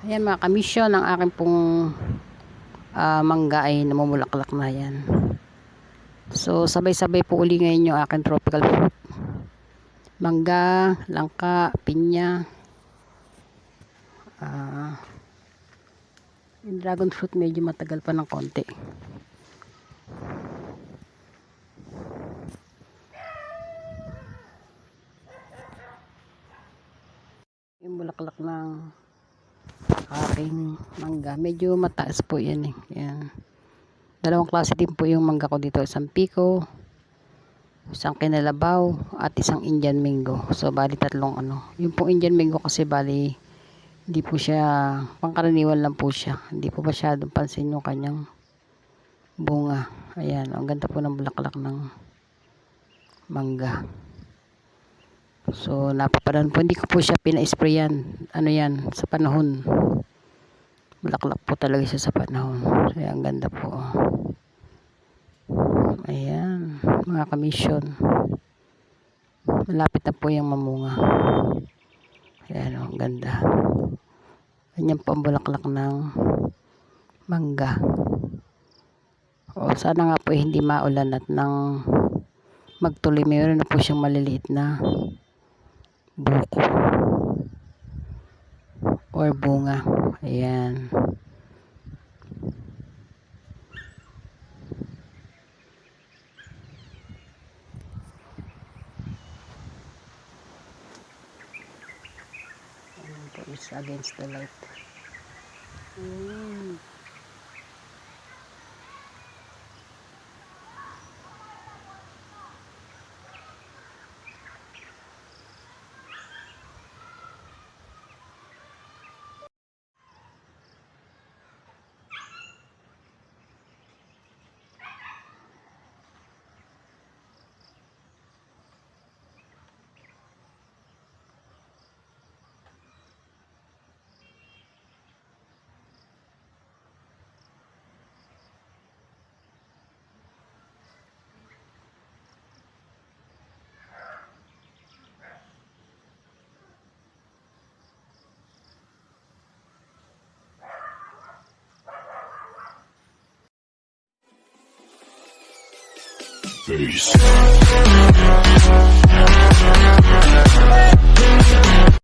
Ayan mga kamisyon, ang aking pong mangga ay namumulaklak na yan. So sabay-sabay po uli ngayon yung aking tropical fruit. Mangga, langka, pinya. Yung dragon fruit medyo matagal pa ng konti. Yung bulaklak ng aking mangga medyo mataas po yan eh. Yan. Dalawang klase din po yung mangga ko dito, isang pico, isang kinalabaw at isang Indian mango. So bali tatlong yung pong Indian mango kasi bali hindi po siya pangkaraniwan lang po siya, hindi po masyadong pansin yung kanyang bunga. Ayan, ang ganda po ng bulaklak ng mangga. So napapadan po, hindi ko po siya pina-sprayan yan sa panahon. Bulaklak po talaga siya sa panahon. Kaya ang ganda po. Ayan, mga kamisyon. Malapit na po yung mamunga. Ayan, ang ganda. Ganyan po ang bulaklak ng mangga. O sana nga po hindi maulan at nang magtuloy, mayroon na po siyang maliliit na buko or bunga. Ayan. Ayan po is against the light. Peace.